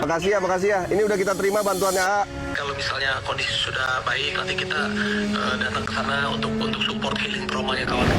makasih ya. Ini udah kita terima bantuannya, A. Kalau misalnya kondisi sudah baik, nanti kita datang ke sana untuk support healing traumanya kawan.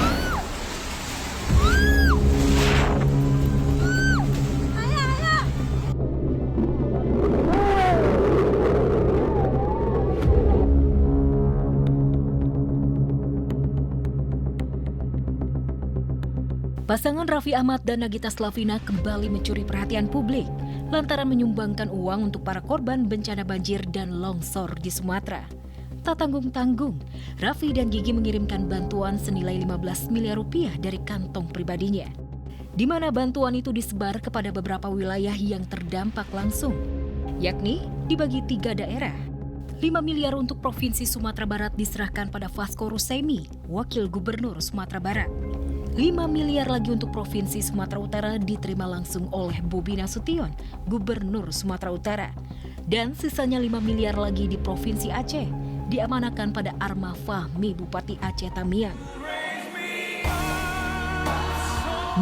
Pasangan Raffi Ahmad dan Nagita Slavina kembali mencuri perhatian publik lantaran menyumbangkan uang untuk para korban bencana banjir dan longsor di Sumatera. Tak tanggung-tanggung, Raffi dan Gigi mengirimkan bantuan senilai 15 miliar rupiah dari kantong pribadinya, di mana bantuan itu disebar kepada beberapa wilayah yang terdampak langsung, yakni dibagi 3 daerah. 5 miliar untuk Provinsi Sumatera Barat diserahkan pada Vasco Rusemi, Wakil Gubernur Sumatera Barat. 5 miliar lagi untuk Provinsi Sumatera Utara diterima langsung oleh Bobi Nasution, Gubernur Sumatera Utara. Dan sisanya 5 miliar lagi di Provinsi Aceh, diamanakan pada Arma Fahmi, Bupati Aceh Tamiang.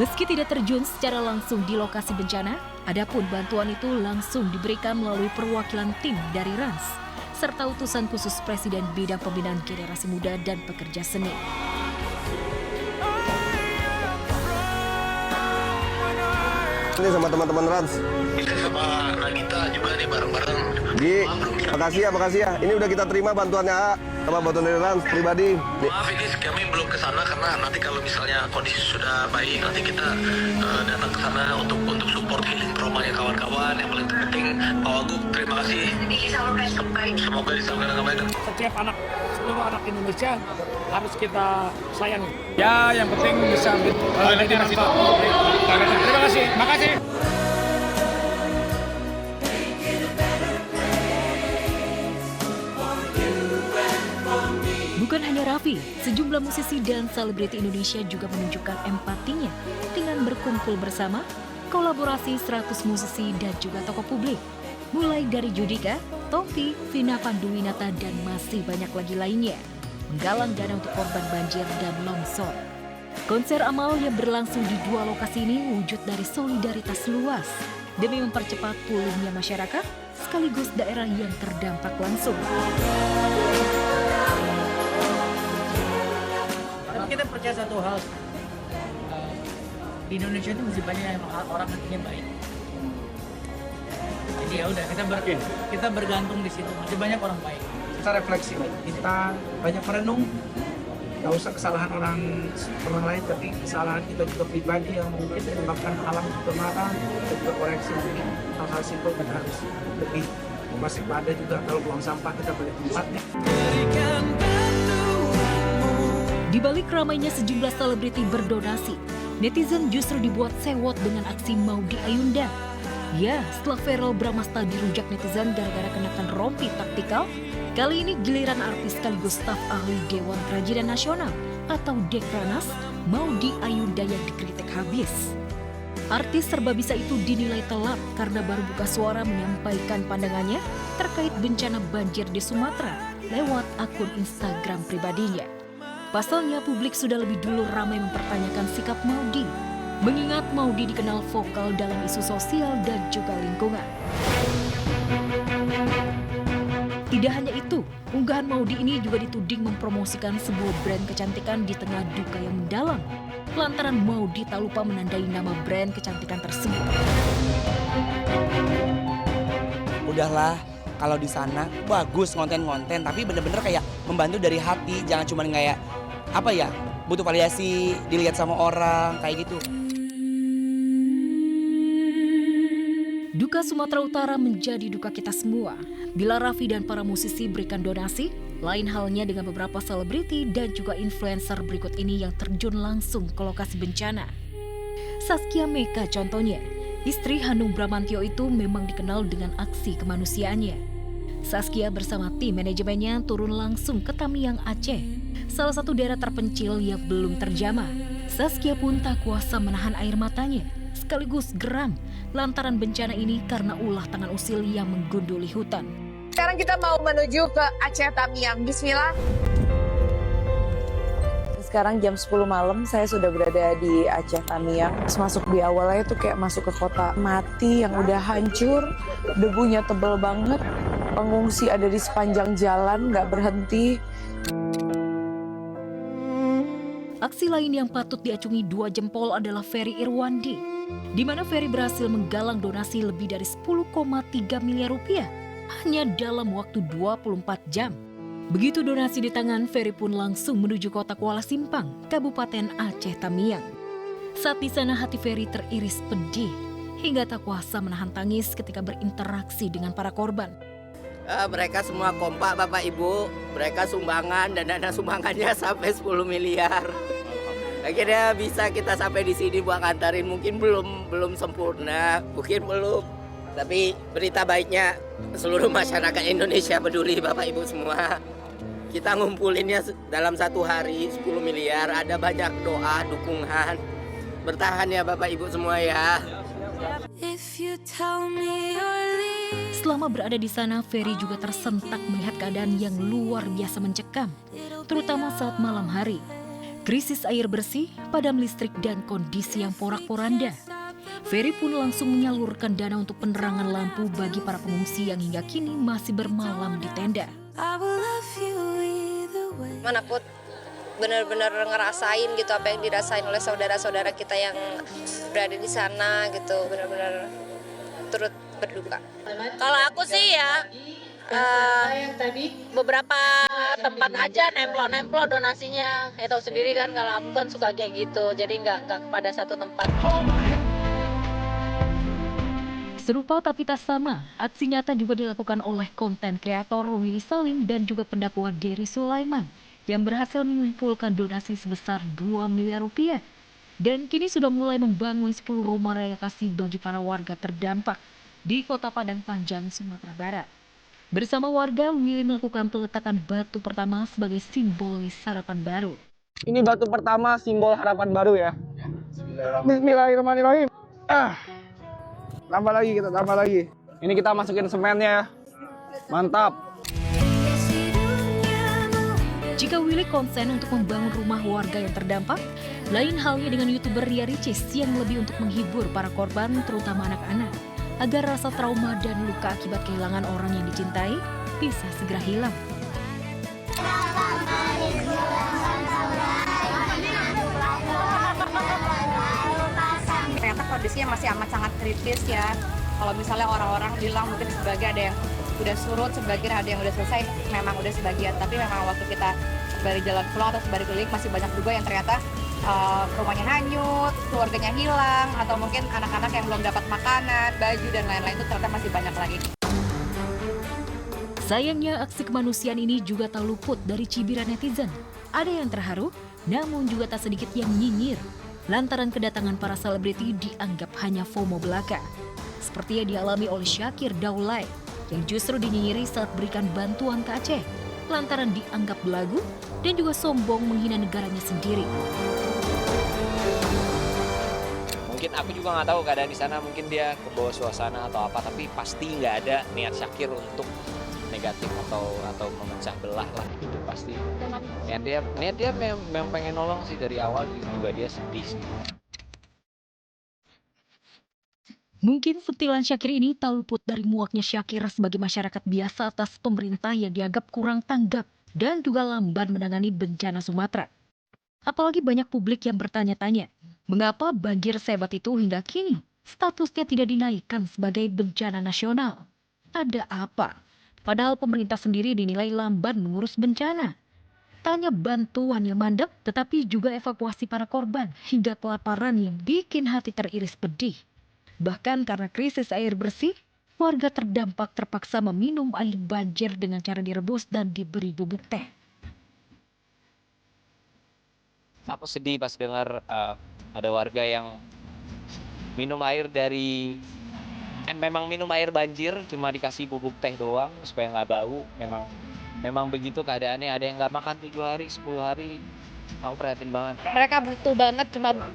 Meski tidak terjun secara langsung di lokasi bencana, adapun bantuan itu langsung diberikan melalui perwakilan tim dari RANS, serta utusan khusus Presiden Bidang Pembinaan Generasi Muda dan Pekerja Seni. Ini sama teman-teman Rans. Kita sama Nagita juga nih bareng-bareng. Makasih ya. Ini udah kita terima bantuannya, A. Sama bantuan dari Rans pribadi. Maaf ini kami belum ke sana karena nanti kalau misalnya kondisi sudah baik, nanti kita datang ke sana untuk support healing traumanya kawan-kawan. Yang paling penting Pak Wagub, terima kasih. Semoga disalurkan dengan baik. Setiap seluruh anak Indonesia harus kita sayangi. Ya, yang penting bisa menjadi manfaat. Terima kasih. Makasih. Bukan hanya Raffi, sejumlah musisi dan selebriti Indonesia juga menunjukkan empatinya dengan berkumpul bersama, kolaborasi 100 musisi dan juga tokoh publik. Mulai dari Judika, Tompi, Vina Panduwinata, dan masih banyak lagi lainnya, menggalang dana untuk korban banjir dan longsor. Konser amal yang berlangsung di 2 lokasi ini wujud dari solidaritas luas demi mempercepat pulihnya masyarakat sekaligus daerah yang terdampak langsung. Tapi kita percaya satu hal, di Indonesia itu masih banyak yang orang hatinya baik. Jadi ya udah kita bergantung di situ, masih banyak orang baik. Kita refleksi, kita banyak merenung, nggak usah kesalahan orang lain, tapi kesalahan kita juga pribadi yang mungkin menyebabkan alam juga marah, kita juga koreksi mungkin hal-hal simpel dan harus lebih waspada juga kalau buang sampah kita balik tempatnya. Di balik ramainya sejumlah selebriti berdonasi, netizen justru dibuat sewot dengan aksi Maudy Ayunda. Ya, setelah Verrell Bramasta dirujak netizen gara-gara kenakan rompi taktikal, kali ini giliran artis sekaligus staf ahli Dewan Kerajinan Nasional atau Dekranas, Maudy Ayunda yang dikritik habis. Artis serba bisa itu dinilai telat karena baru buka suara menyampaikan pandangannya terkait bencana banjir di Sumatera lewat akun Instagram pribadinya. Pasalnya publik sudah lebih dulu ramai mempertanyakan sikap Maudy, mengingat Maudy dikenal vokal dalam isu sosial dan juga lingkungan. Tidak hanya itu, unggahan Maudy ini juga dituding mempromosikan sebuah brand kecantikan di tengah duka yang mendalam, lantaran Maudy tak lupa menandai nama brand kecantikan tersebut. Udahlah, kalau di sana bagus konten-konten, tapi bener-bener kayak membantu dari hati, jangan cuma kayak butuh validasi, dilihat sama orang kayak gitu. Duka Sumatera Utara menjadi duka kita semua. Bila Raffi dan para musisi berikan donasi, lain halnya dengan beberapa selebriti dan juga influencer berikut ini yang terjun langsung ke lokasi bencana. Saskia Meka contohnya, istri Hanung Bramantyo itu memang dikenal dengan aksi kemanusiaannya. Saskia bersama tim manajemennya turun langsung ke Tamiang, Aceh, salah satu daerah terpencil yang belum terjamah. Saskia pun tak kuasa menahan air matanya, sekaligus geram lantaran bencana ini karena ulah tangan usil yang menggunduli hutan. Sekarang kita mau menuju ke Aceh Tamiang. Bismillah. Sekarang jam 10 malam saya sudah berada di Aceh Tamiang. Terus masuk di awalnya itu kayak masuk ke kota mati yang udah hancur, debunya tebel banget, pengungsi ada di sepanjang jalan nggak berhenti. Aksi lain yang patut diacungi 2 jempol adalah Ferry Irwandi, di mana Ferry berhasil menggalang donasi lebih dari 10,3 miliar rupiah hanya dalam waktu 24 jam. Begitu donasi di tangan, Ferry pun langsung menuju kota Kuala Simpang, Kabupaten Aceh Tamiang. Saat di sana hati Ferry teriris pedih, hingga tak kuasa menahan tangis ketika berinteraksi dengan para korban. Mereka semua kompak Bapak Ibu, mereka sumbangan dan dana sumbangannya sampai 10 miliar. Akhirnya bisa kita sampai di sini buat ngantarin, mungkin belum sempurna, mungkin belum. Tapi berita baiknya seluruh masyarakat Indonesia peduli Bapak Ibu semua. Kita ngumpulinnya dalam 1 hari 10 miliar, ada banyak doa, dukungan. Bertahan ya Bapak Ibu semua ya. Selama berada di sana, Ferry juga tersentak melihat keadaan yang luar biasa mencekam, terutama saat malam hari. Krisis air bersih, padam listrik, dan kondisi yang porak-poranda. Ferry pun langsung menyalurkan dana untuk penerangan lampu bagi para pengungsi yang hingga kini masih bermalam di tenda. Mana aku benar-benar ngerasain gitu apa yang dirasain oleh saudara-saudara kita yang berada di sana gitu, benar-benar turut berduka. Kalau aku sih ya beberapa tempat aja nempel donasinya. Ya tahu sendiri kan kalau aku kan suka kayak gitu, jadi nggak pada satu tempat. Serupa tapi tak sama, aksi nyata juga dilakukan oleh konten kreator Willy Salim dan juga pendakwa Gary Sulaiman yang berhasil mengumpulkan donasi sebesar 2 miliar rupiah. Dan kini sudah mulai membangun 10 rumah relokasi bagi para warga terdampak di Kota Padang Panjang, Sumatera Barat. Bersama warga, Willy melakukan peletakan batu pertama sebagai simbolis harapan baru. Ini batu pertama simbol harapan baru ya. Bismillahirrahmanirrahim. Tambah lagi. Ini kita masukin semennya ya. Mantap. Jika Willy konsen untuk membangun rumah warga yang terdampak, lain halnya dengan YouTuber Ria Ricis yang lebih untuk menghibur para korban, terutama anak-anak, agar rasa trauma dan luka akibat kehilangan orang yang dicintai bisa segera hilang. Ternyata kondisinya masih amat sangat kritis ya. Kalau misalnya orang-orang bilang mungkin sebagian ada yang udah surut, sebagian ada yang udah selesai, memang udah sebagian. Tapi memang waktu kita sembari jalan pulang atau sembari keliling masih banyak juga yang ternyata rumahnya hanyut, keluarganya hilang, atau mungkin anak-anak yang belum dapat makanan, baju, dan lain-lain itu ternyata masih banyak lagi. Sayangnya aksi kemanusiaan ini juga tak luput dari cibiran netizen. Ada yang terharu, namun juga tak sedikit yang nyinyir lantaran kedatangan para selebriti dianggap hanya FOMO belaka. Seperti yang dialami oleh Syakir Daulay yang justru dinyinyiri saat berikan bantuan ke Aceh lantaran dianggap belagu dan juga sombong menghina negaranya sendiri. Mungkin aku juga nggak tahu keadaan di sana, mungkin dia ke bawah suasana atau apa, tapi pasti nggak ada niat Syakir untuk negatif atau memecah belah lah, itu pasti. Niat dia memang pengen nolong sih dari awal, juga dia sedih sih. Mungkin sentilan Syakir ini tak luput dari muaknya Syakir sebagai masyarakat biasa atas pemerintah yang dianggap kurang tanggap dan juga lamban menangani bencana Sumatera. Apalagi banyak publik yang bertanya-tanya, mengapa banjir sehebat itu hingga kini statusnya tidak dinaikkan sebagai bencana nasional? Ada apa? Padahal pemerintah sendiri dinilai lamban mengurus bencana. Tanya bantuan yang mandek, tetapi juga evakuasi para korban hingga kelaparan yang bikin hati teriris pedih. Bahkan karena krisis air bersih, warga terdampak terpaksa meminum air banjir dengan cara direbus dan diberi bubuk teh. Aku sedih pas dengar ada warga yang minum air dari memang minum air banjir cuma dikasih bubuk teh doang supaya nggak bau. Memang begitu keadaannya. Ada yang nggak makan 7 hari 10 hari. Aku prihatin banget. Mereka butuh banget,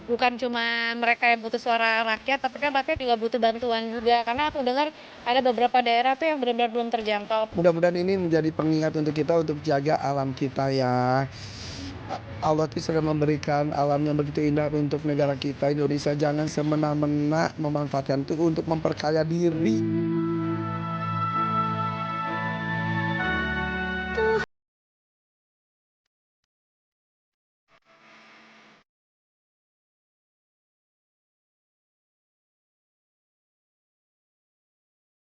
bukan cuma mereka yang butuh suara rakyat, tapi kan rakyat juga butuh bantuan juga. Karena aku dengar ada beberapa daerah tuh yang benar-benar belum terjangkau. Mudah-mudahan ini menjadi pengingat untuk kita untuk jaga alam kita ya. Allah itu sudah memberikan alam yang begitu indah untuk negara kita Indonesia. Jangan semena-mena memanfaatkan itu untuk memperkaya diri.